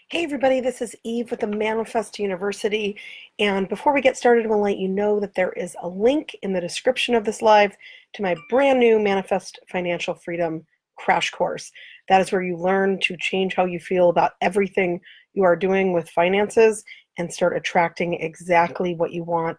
Hey everybody, this is Eve with the Manifest University. And before we get started, I want to let you know that there is a link in the description of this live to my brand new Manifest Financial Freedom crash course. That is where you learn to change how you feel about everything you are doing with finances and start attracting exactly what you want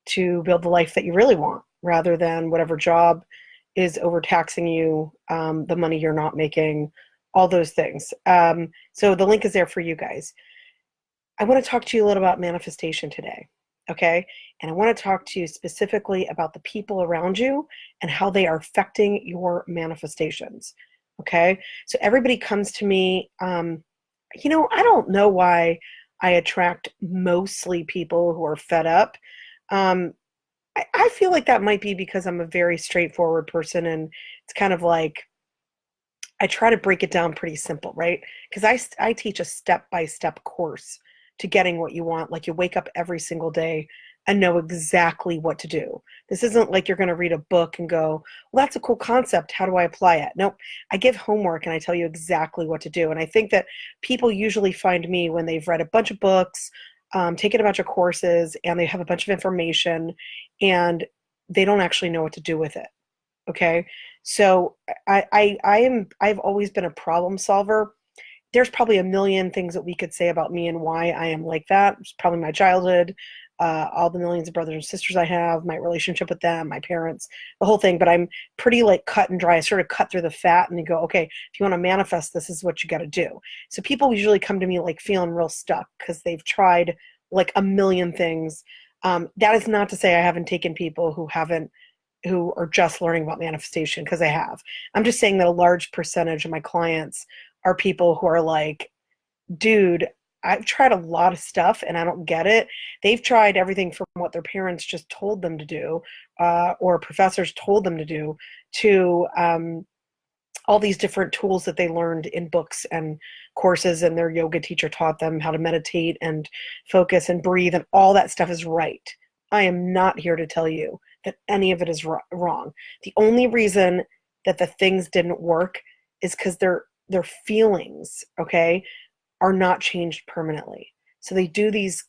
to build the life that you really want, rather than whatever job is overtaxing you, the money you're not making, all those things. So the link is there for you guys. I want to talk to you a little about manifestation today, okay? And I want to talk to you specifically about the people around you and how they are affecting your manifestations, okay? So everybody comes to me, I don't know why I attract mostly people who are fed up. Um, I feel like that might be because I'm a very straightforward person, and it's kind of like I try to break it down pretty simple, right? Because I teach a step-by-step course to getting what you want. Like, you wake up every single day and know exactly what to do. This isn't like you're going to read a book and go, well, that's a cool concept. How do I apply it? Nope. I give homework and I tell you exactly what to do. And I think that people usually find me when they've read a bunch of books, taken a bunch of courses, and they have a bunch of information and they don't actually know what to do with it. Okay. So I've always been a problem solver. There's probably a million things that we could say about me and why I am like that. It's probably my childhood, all the millions of brothers and sisters I have, my relationship with them, my parents, the whole thing. But I'm pretty like cut and dry. I sort of cut through the fat and you go, okay, if you want to manifest, this is what you got to do. So people usually come to me like feeling real stuck because they've tried like a million things. That is not to say I haven't taken people who are just learning about manifestation, because I have. I'm just saying that a large percentage of my clients are people who are like, dude, I've tried a lot of stuff and I don't get it. They've tried everything from what their parents just told them to do, or professors told them to do, to all these different tools that they learned in books and courses, and their yoga teacher taught them how to meditate and focus and breathe, and all that stuff is right. I am not here to tell you that any of it is wrong. The only reason that the things didn't work is because their feelings, okay, are not changed permanently. So they do these,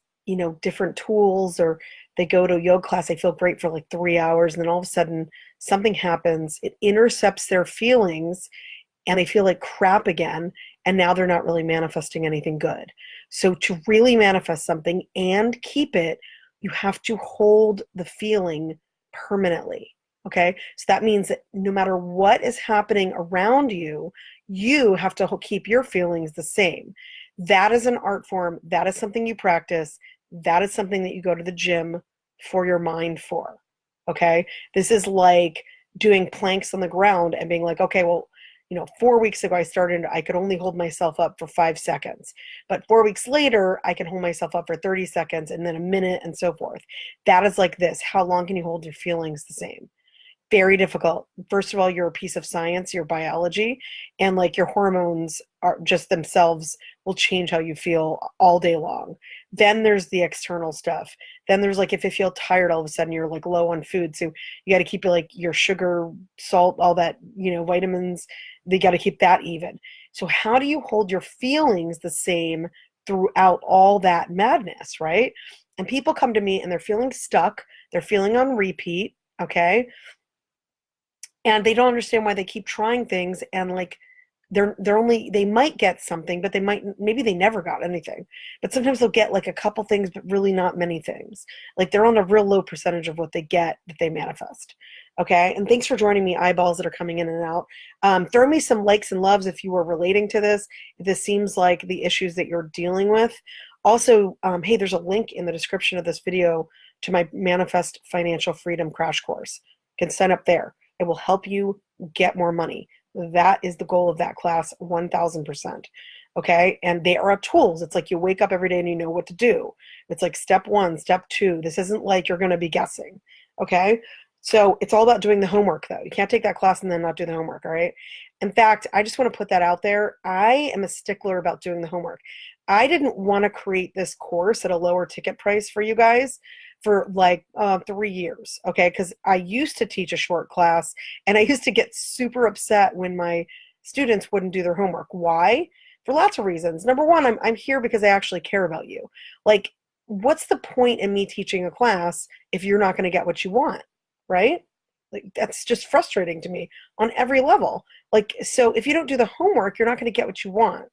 different tools, or they go to a yoga class, they feel great for like 3 hours, and then all of a sudden something happens, it intercepts their feelings, and they feel like crap again, and now they're not really manifesting anything good. So to really manifest something and keep it, you have to hold the feeling permanently. Okay? So that means that no matter what is happening around you, you have to keep your feelings the same. That is an art form. That is something you practice. That is something that you go to the gym for your mind for. Okay? This is like doing planks on the ground and being like, okay, well, 4 weeks ago I started, I could only hold myself up for 5 seconds. But 4 weeks later, I can hold myself up for 30 seconds and then a minute and so forth. That is like this. How long can you hold your feelings the same? Very difficult. First of all, you're a piece of science, your biology, and like your hormones are just themselves will change how you feel all day long. Then there's the external stuff. Then there's like if you feel tired all of a sudden, you're like low on food. So you got to keep like your sugar, salt, all that, vitamins, they got to keep that even. So how do you hold your feelings the same throughout all that madness, right? And people come to me and they're feeling stuck, they're feeling on repeat, okay? And they don't understand why they keep trying things, and like they might get something, but maybe they never got anything, but sometimes they'll get like a couple things but really not many things. Like they're on a real low percentage of what they get that they manifest. Okay, and thanks for joining me, eyeballs that are coming in and out. Throw me some likes and loves if you are relating to this, if this seems like the issues that you're dealing with. Also, hey, there's a link in the description of this video to my Manifest Financial Freedom crash course. You can sign up there. It will help you get more money. That is the goal of that class, 1000%. Okay. And they are tools. It's like you wake up every day and you know what to do. It's like step one, step two. This isn't like you're going to be guessing. Okay. So it's all about doing the homework, though. You can't take that class and then not do the homework. All right. In fact, I just want to put that out there. I am a stickler about doing the homework. I didn't want to create this course at a lower ticket price for you guys for like 3 years, okay? Because I used to teach a short class, and I used to get super upset when my students wouldn't do their homework. Why? for lots of reasons. Number one, I'm here because I actually care about you. Like, what's the point in me teaching a class if you're not going to get what you want, right? Like, that's just frustrating to me on every level. Like, so if you don't do the homework, you're not going to get what you want.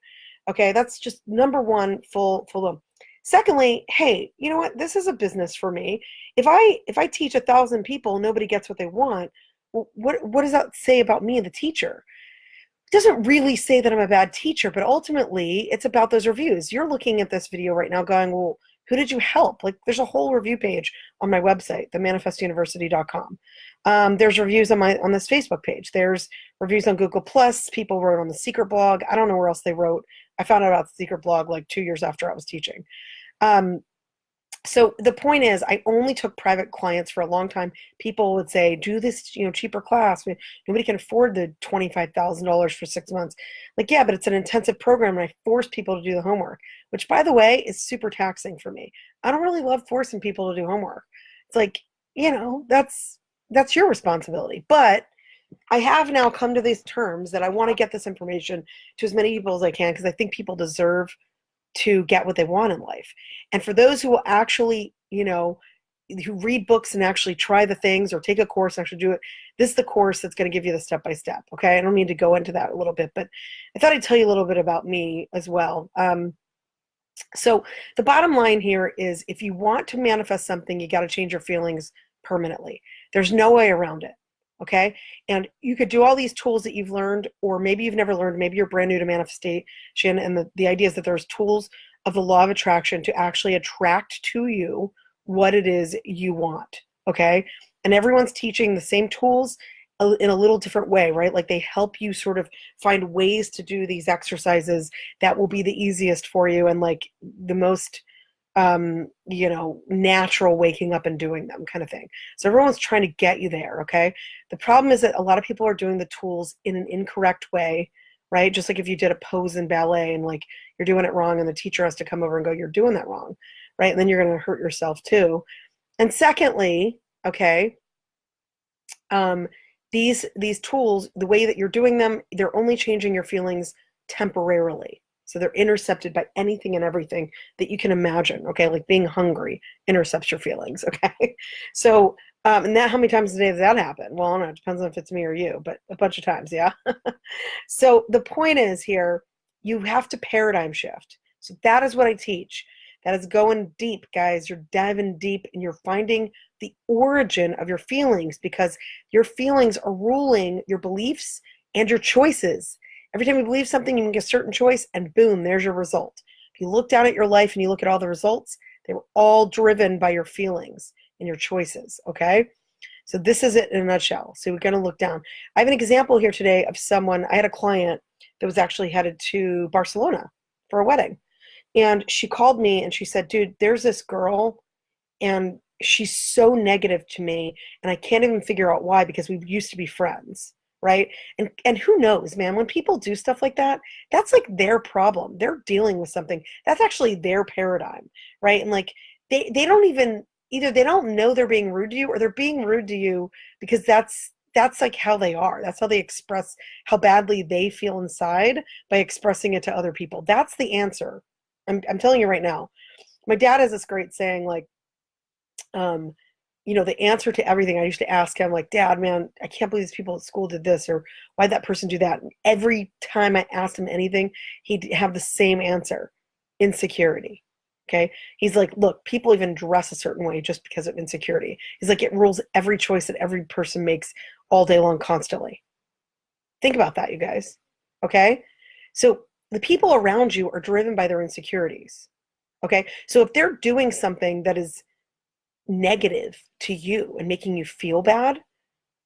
Okay, that's just number one, full of. Secondly, hey, you know what? This is a business for me. If I teach 1,000 people, nobody gets what they want. Well, what does that say about me, the teacher? It doesn't really say that I'm a bad teacher, but ultimately it's about those reviews. You're looking at this video right now going, well, who did you help? Like, there's a whole review page on my website, themanifestuniversity.com. There's reviews on this Facebook page. There's reviews on Google Plus. People wrote on the secret blog. I don't know where else they wrote. I found out about the secret blog like 2 years after I was teaching. So the point is, I only took private clients for a long time. People would say, do this, cheaper class. Nobody can afford the $25,000 for 6 months. Like, yeah, but it's an intensive program, and I force people to do the homework, which, by the way, is super taxing for me. I don't really love forcing people to do homework. It's like, that's your responsibility. But I have now come to these terms that I want to get this information to as many people as I can, because I think people deserve to get what they want in life. And for those who will actually, who read books and actually try the things or take a course and actually do it, this is the course that's going to give you the step-by-step. Okay. I don't need to go into that a little bit, but I thought I'd tell you a little bit about me as well. So the bottom line here is, if you want to manifest something, you got to change your feelings permanently. There's no way around it. Okay. And you could do all these tools that you've learned, or maybe you've never learned. Maybe you're brand new to manifestation. And the idea is that there's tools of the law of attraction to actually attract to you what it is you want. Okay. And everyone's teaching the same tools in a little different way, right? Like, they help you sort of find ways to do these exercises that will be the easiest for you, and like the most natural waking up and doing them kind of thing. So everyone's trying to get you there, okay? The problem is that a lot of people are doing the tools in an incorrect way, right? Just like if you did a pose in ballet and like you're doing it wrong, and the teacher has to come over and go, you're doing that wrong, right? And then you're going to hurt yourself too. And secondly, okay, these tools, the way that you're doing them, they're only changing your feelings temporarily. So they're intercepted by anything and everything that you can imagine, okay? Like being hungry intercepts your feelings, okay? So, and how many times a day does that happen? Well, I don't know, it depends on if it's me or you, but a bunch of times, yeah? So the point is here, you have to paradigm shift. So that is what I teach. That is going deep, guys. You're diving deep, and you're finding the origin of your feelings, because your feelings are ruling your beliefs and your choices. Every time you believe something, you make a certain choice, and boom, there's your result. If you look down at your life and you look at all the results, they were all driven by your feelings and your choices, okay? So this is it in a nutshell. So we're going to look down. I have an example here today of someone. I had a client that was actually headed to Barcelona for a wedding. And she called me and she said, dude, there's this girl, and she's so negative to me, and I can't even figure out why, because we used to be friends. Right? And who knows, man, when people do stuff like that, that's like their problem. They're dealing with something. That's actually their paradigm, right? And like they don't even, either they don't know they're being rude to you, or they're being rude to you because that's like how they are. That's how they express how badly they feel inside by expressing it to other people. That's the answer. I'm telling you right now. My dad has this great saying, like, the answer to everything. I used to ask him, like, Dad, man, I can't believe these people at school did this, or why'd that person do that? And every time I asked him anything, he'd have the same answer: insecurity. Okay. He's like, look, people even dress a certain way just because of insecurity. He's like, it rules every choice that every person makes all day long, constantly. Think about that, you guys. Okay. So the people around you are driven by their insecurities. Okay. So if they're doing something that is negative to you and making you feel bad,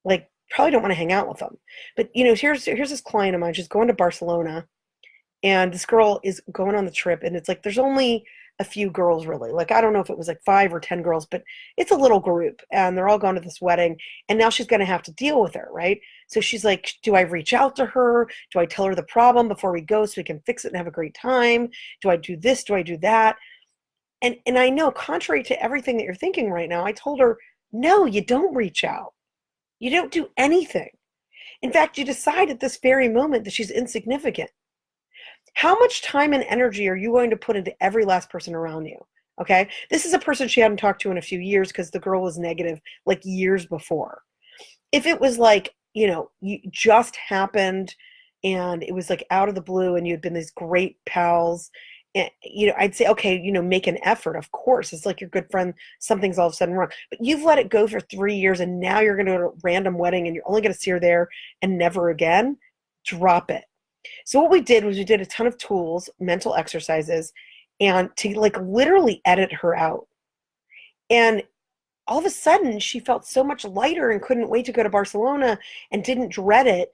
like, probably don't want to hang out with them. But here's this client of mine. She's going to Barcelona, and this girl is going on the trip, and it's like there's only a few girls, really. Like, I don't know if it was like 5 or 10 girls, but it's a little group, and they're all going to this wedding, and now she's going to have to deal with her, right? So she's like, do I reach out to her? Do I tell her the problem before we go so we can fix it and have a great time? Do I do this? Do I do that? And I know, contrary to everything that you're thinking right now, I told her, no, you don't reach out. You don't do anything. In fact, you decide at this very moment that she's insignificant. How much time and energy are you going to put into every last person around you? Okay. This is a person she hadn't talked to in a few years because the girl was negative like years before. If it was like, you just happened and it was like out of the blue and you had been these great pals, and, I'd say, okay, make an effort. Of course. It's like your good friend, something's all of a sudden wrong. But you've let it go for 3 years and now you're going to go to a random wedding and you're only going to see her there and never again. Drop it. So what we did was we did a ton of tools, mental exercises, and to like literally edit her out. And all of a sudden she felt so much lighter and couldn't wait to go to Barcelona and didn't dread it.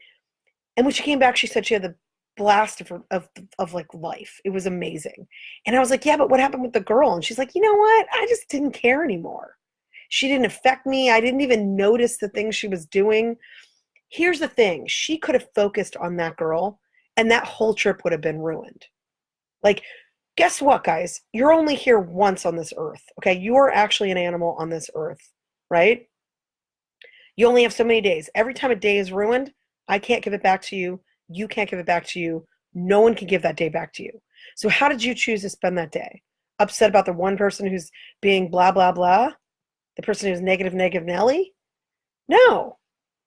And when she came back, she said she had the blast of like life. It was amazing. And I was like, yeah, but what happened with the girl? And she's like, you know what? I just didn't care anymore. She didn't affect me. I didn't even notice the things she was doing. Here's the thing. She could have focused on that girl and that whole trip would have been ruined. Like, guess what, guys? You're only here once on this earth, okay? You are actually an animal on this earth, right? You only have so many days. Every time a day is ruined, I can't give it back to you. You can't give it back to you. No one can give that day back to you. So how did you choose to spend that day? Upset about the one person who's being blah, blah, blah? The person who's negative, negative Nelly? No.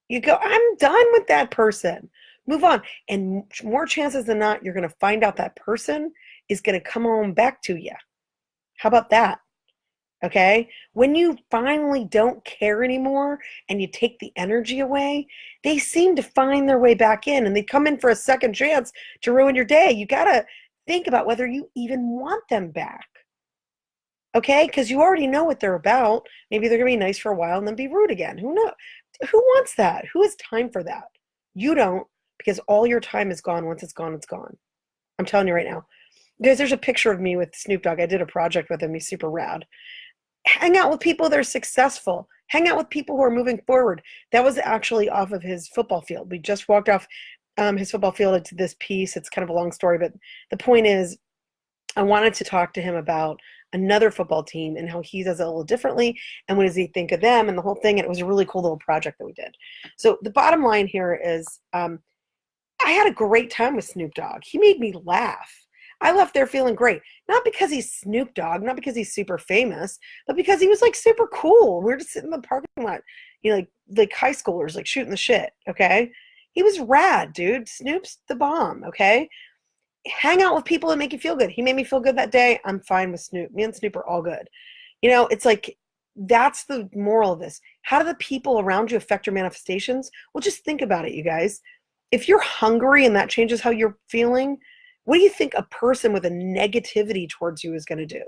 You go, I'm done with that person. Move on. And more chances than not, you're going to find out that person is going to come on back to you. How about that? Okay? When you finally don't care anymore and you take the energy away, they seem to find their way back in and they come in for a second chance to ruin your day. You got to think about whether you even want them back. Okay? Because you already know what they're about. Maybe they're going to be nice for a while and then be rude again. Who knows? Who wants that? Who has time for that? You don't, because all your time is gone. Once it's gone, it's gone. I'm telling you right now. Guys, there's a picture of me with Snoop Dogg. I did a project with him. He's super rad. Hang out with people that are successful. Hang out with people who are moving forward. That was actually off of his football field. We just walked off his football field into this piece. It's kind of a long story, but the point is, I wanted to talk to him about another football team and how he does it a little differently and what does he think of them and the whole thing. And it was a really cool little project that we did. So the bottom line here is I had a great time with Snoop Dogg. He made me laugh. I left there feeling great. Not because he's Snoop Dogg, not because he's super famous, but because he was like super cool. We were just sitting in the parking lot, like high schoolers, like shooting the shit, okay? He was rad, dude. Snoop's the bomb, okay? Hang out with people that make you feel good. He made me feel good that day. I'm fine with Snoop. Me and Snoop are all good. It's like that's the moral of this. How do the people around you affect your manifestations? Well, just think about it, you guys. If you're hungry and that changes how you're feeling, what do you think a person with a negativity towards you is going to do?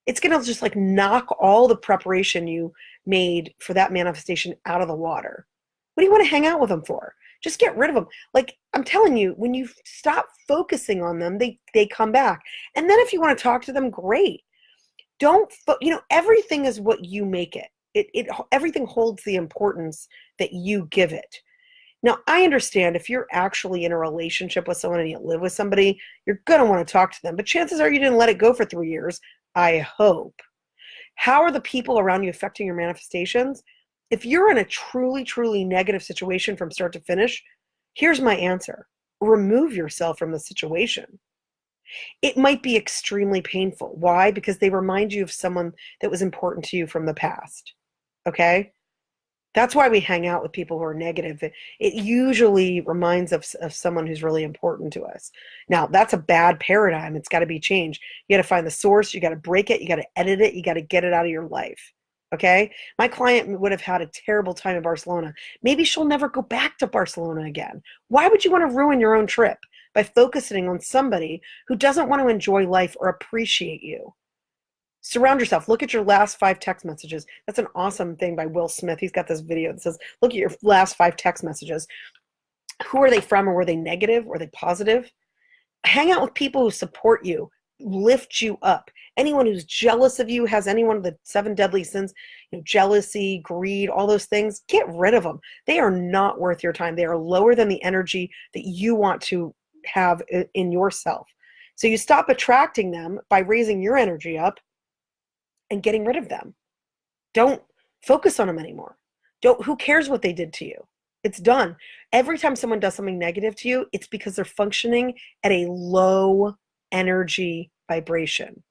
It's going to just like knock all the preparation you made for that manifestation out of the water. What do you want to hang out with them for? Just get rid of them. Like I'm telling you, when you stop focusing on them, they come back. And then if you want to talk to them, great. Don't everything is what you make it. Everything holds the importance that you give it. Now, I understand if you're actually in a relationship with someone and you live with somebody, you're going to want to talk to them. But chances are you didn't let it go for 3 years. I hope. How are the people around you affecting your manifestations? If you're in a truly, truly negative situation from start to finish, here's my answer. Remove yourself from the situation. It might be extremely painful. Why? Because they remind you of someone that was important to you from the past. Okay? That's why we hang out with people who are negative. It usually reminds us of someone who's really important to us. Now, that's a bad paradigm. It's got to be changed. You got to find the source. You got to break it. You got to edit it. You got to get it out of your life. Okay? My client would have had a terrible time in Barcelona. Maybe she'll never go back to Barcelona again. Why would you want to ruin your own trip by focusing on somebody who doesn't want to enjoy life or appreciate you? Surround yourself. Look at your last 5 text messages. That's an awesome thing by Will Smith. He's got this video that says, look at your last 5 text messages. Who are they from? Or were they negative? Or were they positive? Hang out with people who support you, lift you up. Anyone who's jealous of you, has any one of the 7 deadly sins, jealousy, greed, all those things, get rid of them. They are not worth your time. They are lower than the energy that you want to have in yourself. So you stop attracting them by raising your energy up and getting rid of them. Don't focus on them anymore. Who cares what they did to you? It's done. Every time someone does something negative to you, it's because they're functioning at a low energy vibration.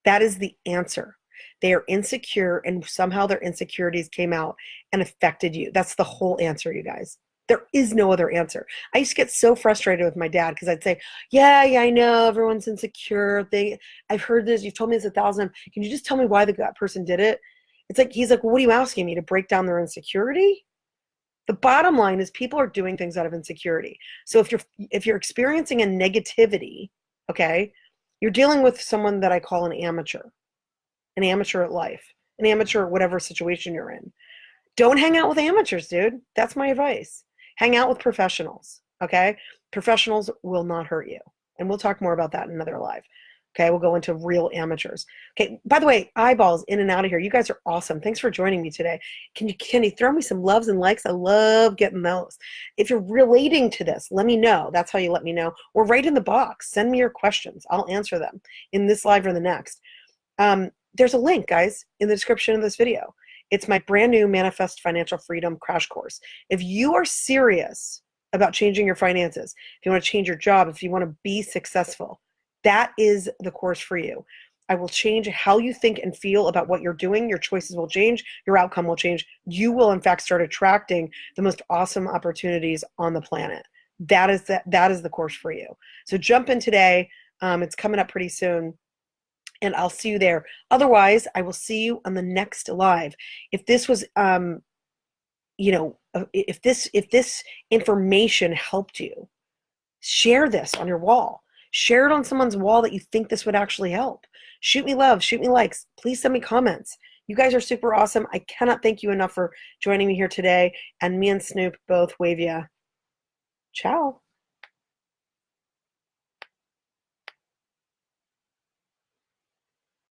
That is the answer. They are insecure, and somehow their insecurities came out and affected you. That's the whole answer, you guys. There is no other answer. I used to get so frustrated with my dad because I'd say, yeah, I know everyone's insecure. I've heard this. You've told me this 1,000. Can you just tell me why that person did it? It's like, he's like, well, what are you asking me, to break down their insecurity? The bottom line is people are doing things out of insecurity. So if you're experiencing a negativity, okay, you're dealing with someone that I call an amateur at life, an amateur at whatever situation you're in. Don't hang out with amateurs, dude. That's my advice. Hang out with professionals, okay? Professionals will not hurt you. And we'll talk more about that in another live. Okay, we'll go into real amateurs. Okay, by the way, eyeballs in and out of here. You guys are awesome. Thanks for joining me today. Can you throw me some loves and likes? I love getting those. If you're relating to this, let me know. That's how you let me know. Or write in the box. Send me your questions. I'll answer them in this live or the next. There's a link, guys, in the description of this video. It's my brand new Manifest Financial Freedom crash course. If you are serious about changing your finances, if you want to change your job, if you want to be successful, that is the course for you. I will change how you think and feel about what you're doing. Your choices will change. Your outcome will change. You will, in fact, start attracting the most awesome opportunities on the planet. That is the course for you. So jump in today. It's coming up pretty soon. And I'll see you there. Otherwise, I will see you on the next live. If this was, if this information helped you, share this on your wall. Share it on someone's wall that you think this would actually help. Shoot me love, shoot me likes. Please send me comments. You guys are super awesome. I cannot thank you enough for joining me here today. And me and Snoop both wave ya. Ciao.